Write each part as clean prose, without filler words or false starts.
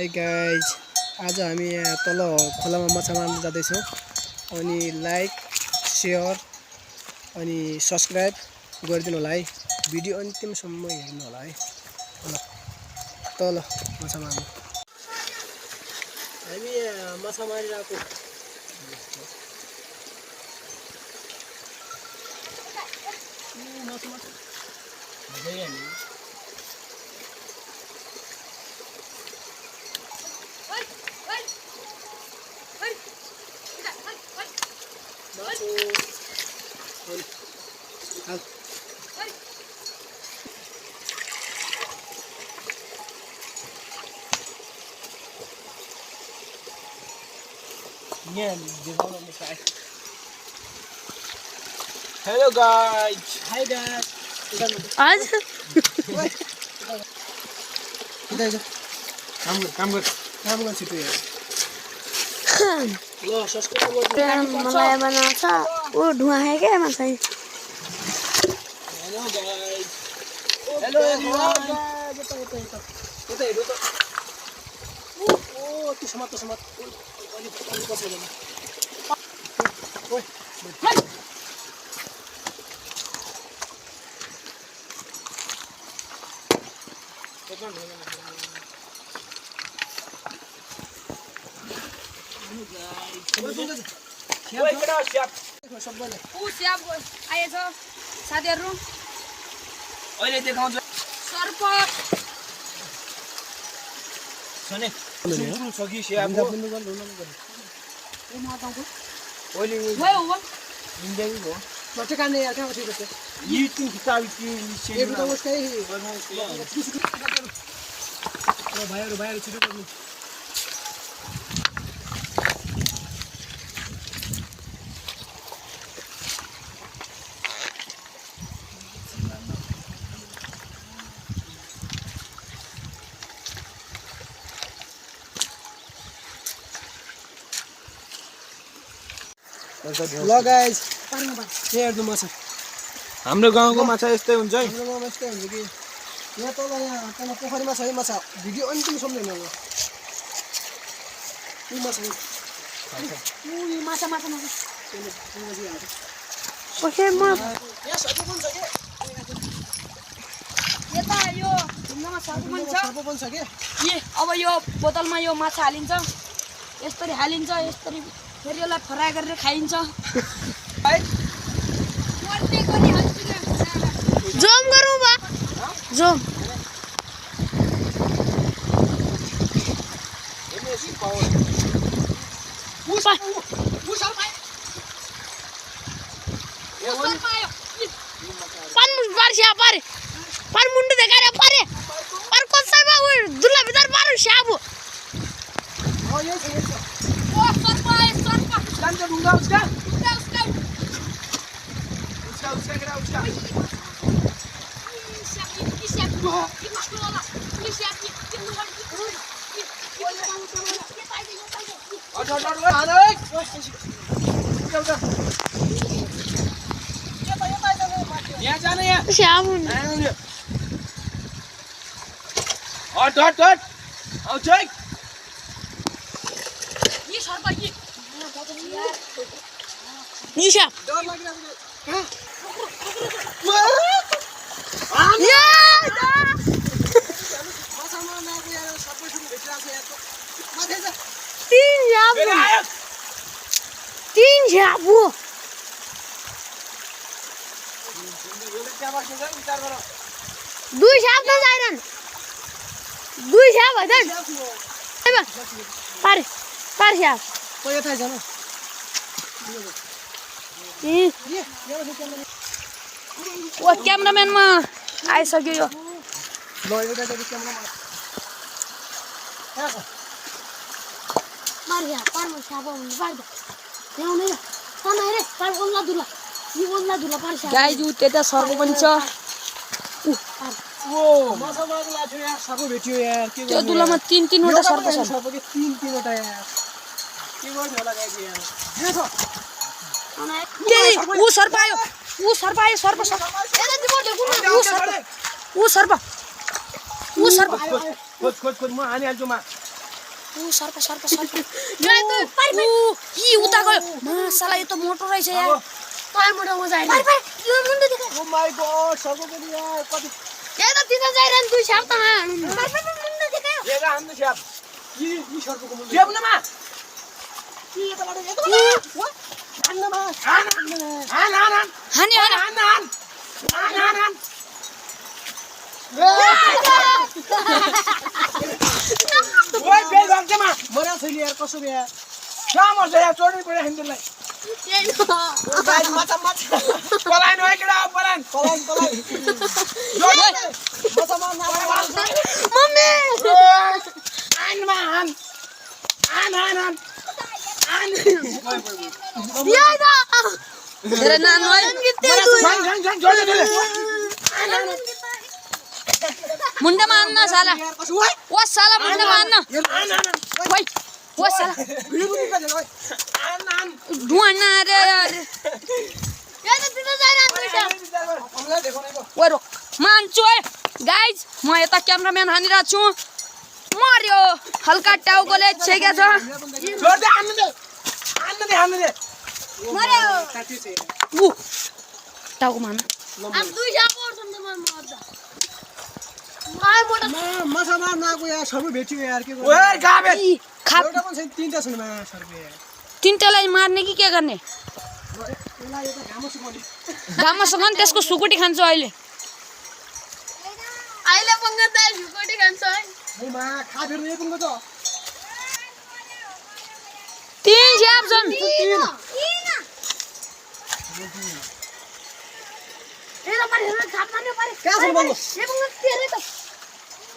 Hi guys, आज हामी यहाँ तल खोलामा माछा मार्न जाँदैछौँ। अनि लाइक शेयर अनि सब्सक्राइब गरिदिनु होला है। भिडियो अन्तिमसम्म हेर्नु होला है। तल माछा मार्नु हामी यहाँ माछा मारिरहेको Hello guys. हाई गाइज आज काम गर छिटो ल सब्सक्राइब मलाई बनाउँछ ऊ धुवा है क्या माछा Hello guys. हेलो यता हेर्नु त ओ त्यो समात अलि पछि हेर्नु ओइ सबैले ऊ स्याप आएछ साथीहरु अहिले देखाउँछु सर्प सने सुरु छ कि स्याप हो अहिले भयो हो इन्डियाको हो बच्चे काने यार कहाँ बसेको छ YouTube किताब की ये भी तो उसका ही भाइहरु छिटो गर्नु ल गाइज हेर्नु माछा हाम्रो गाउँको माछा यस्तै हुन्छ है हाम्रो गाउँमा यस्तै हुन्छ कि यहाँ तल पोखरीमा छ है माछा भिडियो अन्तिमसम्म हेर्नु होला यी माछा माछा ओके म यहाँ सर्प पनि छ के यता यो ढुङ्गामा सर्प पनि छ सर्प पनि छ के अब यो बोतलमा यो माछा हालिन्छ यसरी हालिन्छ यसरी फेरि यसलाई फ्राई गरेर खाइन्छ जोम गरौँ बा जोम पर मुंडू देखा रे पारे पर कौन सा बा वो दुल्ला भीतर मारो शाबू हो ये छ ओ सर्प कान्छ ढुङ्गा उसका उसका गिरा उसका यहाँ जाने यहाँ शाबू हट आउँछ है ये सर्प ये निशा डर लागिरहेको कहाँ या माछामा नआएको यार सबै सुरु भेटिरहेको छ यार माथि छ तीन शाबू दुई शाप त जाइरहन दुई शाप हैन पार शाप को यता छ न ओ क्यामेराम्यानमा आइसक्यो यो ल एउटा चाहिँ क्यामेरामा मारिया पारमा शाप हुनु पर्छ ल्याउनु यो तन हेरे पार ओन्ला दुला यो ओन्ला दुला पार शाप गाइज उ त्यता सर्प पनि छ ओ माछा मार्नु लाग्यो यार सबै भेटियो यार के त्यो दुलामा तीन वटा सर्प छ सर्प के तीन वटा यार के गर्नु होला गाइज यार के छ ऊ सर्प आयो सर्प ऊ सर्प खोज म हानिहाल्छु मा ऊ सर्प सर्प सर्प ऊ उता गयो मासाला यो त मोटो रहेछ यार तै मोटो मजा आयो यो मुन्डो देखा ओ माय गॉड सर्को पनि यार कति ए त तिन जाइरहन दुई छाप त मुन्डो देखायो हेगा हान्नु छ्याप यी सर्कोको मुन्डो छ्याप नमा कि यताबाट हान्नमा हान हान हान हानी हान हान हान हान हान हान ओइ बेल भक्तमा मरा छैन यार कसो बे यार काम छ यार चोर्नु पर्यो हिन्दुलाई ओ गाइस माछा माछा पलाइन होइ केडा पलाइन पलाइन पलाइन माछा मार्न मम्मी हानमा हान हान हान हान हान यार तेरे नाम है झन् झन् झन् जोडले जोडले मुंडा मारना साला यार कसो ओइ वो साला मुंडा मारना हान हान ओए वो साला भिडियो पनि निकाल्छ ओइ हान हान ढुआना रे यार ये तो तिन जाइरहन दुई छाप हामीलाई देखाउनेको ओए रोक मान्छु है गाइज म यता क्यामेराम्यान हानिरहेको छु मर्यो हल्का टाउकोले छेकेको छ जोड्दै हान्नु दे हान्नु दे मर्यो काटी छ ऊ टाउको मार्नु अब दुई छाप पर्छन् त म मर्दा आइ मोटा माछा मार्न आएको यार सर्को भेट्यो यार के गर्नु ओइ गाबे खा एउटा पनि छैन तीनटा छन् मा सर्को यार तिनटालाई मार्ने कि के गर्ने यसलाई यो त घामो सुकाउने गामासँग नि त्यसको सुकुटी खान्छु अहिले अहिले पंगा दाइ सुकुटी खान्छ है ए मा खा फेर्नु एक पंगो त तीन छ्याप छन् कहाँ छन् बङ्गो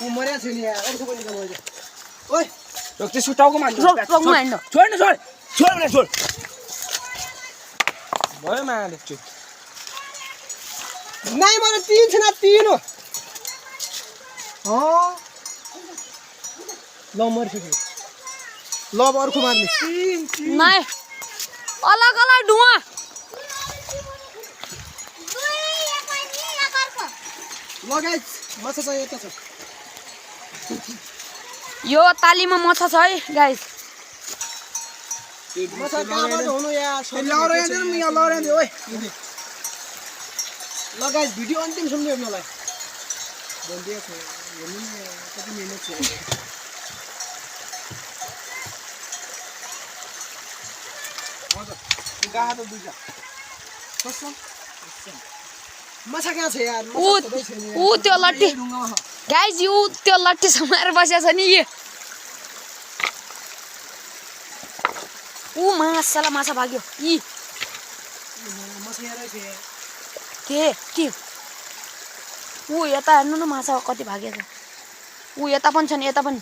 म मर्या छैन यार अर्को पनि निकाल्नु अहिले ओइ रोक त्यसको टाउको मान्नु रोक रोक म हिँड्नु छोड न छोड छोड भने छोड भयो माले चुप नाइ मैले तीन छैन तीन हो ल मर्छु ल अब अर्को मार्ने नाइ अलग अलग ढुवा ल गाइस माछा चाहिँ यता छ यो तालीमा माछा छ है गाइस माछा कहाँबाट हुनु यार लौरा दे म यहाँ लौरा दे ओइ ल गाइस भिडियो अन्तिमसम्म हेर्नुलाई भनिदिएको छ हेर्नु नि कति मिहिनेत छ गाहा त दुईटा कस्तो माछा कहाँ छ यार ऊ त्यो लट्ठी गाइस यो त्यो लट्ठी समाएर बसेको छ नि ऊ माछाला माछा भाग्यो यी माछा यहाँ रहेछ के ऊ यता हेर्नु न माछा कति भागेको छ ऊ यता पनि छ नि यता पनि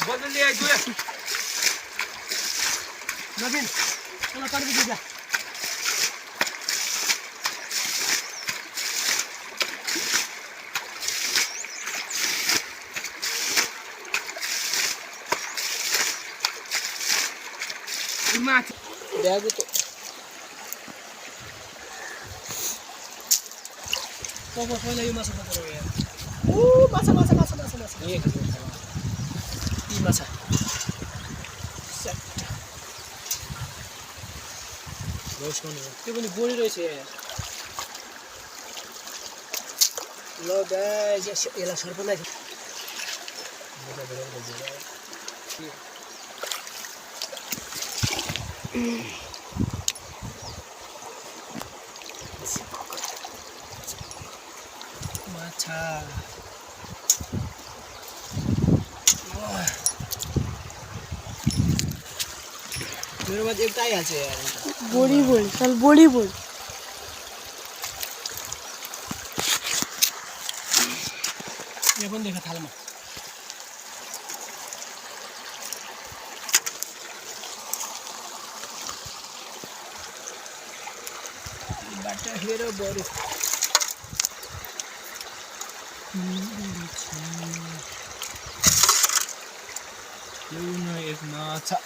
बदली आइ दुया नवीन चलो कर भी दीजिए माथि ब्याग तो पहिला यो माछा पक्राउ यार ओ माछा माछा माछा माछा माछा एक यी माछा त्यो पनि बोडी रहेछ यार ल गाइस यसलाई सर्पलाई माछा मेरोमा चाहिँ एउटा आइहाल्छ यार बोडी बोल चल बोडी बोल यहाँ पनि देखा थालमा बाटा हेर बरु एक माछा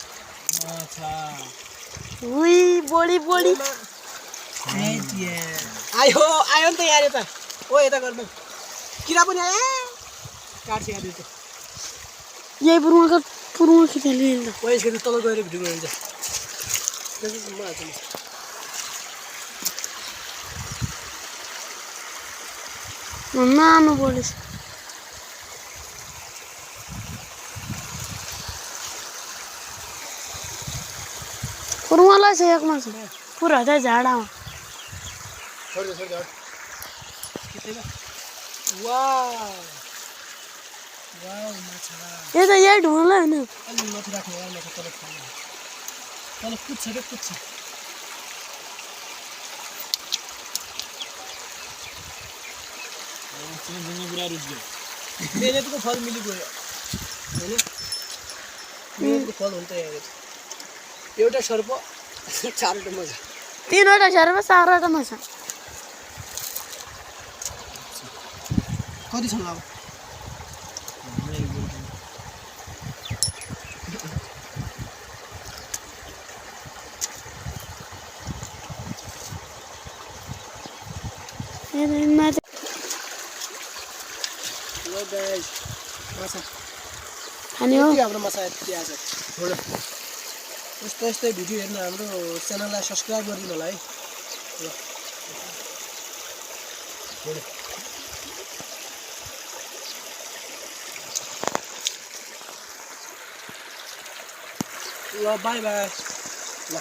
माछा उई बोडी बोडी आयो आयो नि त यहाँ यता ओ यता गर्नु किरा पनि आयो काट्छ यहाँ त्यो यही पुरुमा खिचेली नि त ओ यसको तल गएर भिडियो गरिन्छ नानो बोलेछ पुरुमालाई छ एकमा छ पुरा चाहिँ झाडामा छोड वाउ वाउ माछा यो त यही ढुङ्गालाई होइन अलि माथि राख्नु यार माथि तल खानु तल कुद्छ रे कुद्छ मेहनतको फल मिली गयो होइन मेहनतको फल हुन्छ यार एउटा सर्प चारवटा मजा 3वटा सर्प 4वटा माछा कति छ अब हेलो गाइस माछा खाने हो हाम्रो माछा यति आज छोड यस्तै भिडियो हेर्न हाम्रो च्यानललाई सब्स्क्राइब गरिदिनु होला है ल बाई बाई ल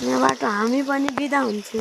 यहाँबाट हामी पनि बिदा हुन्छौँ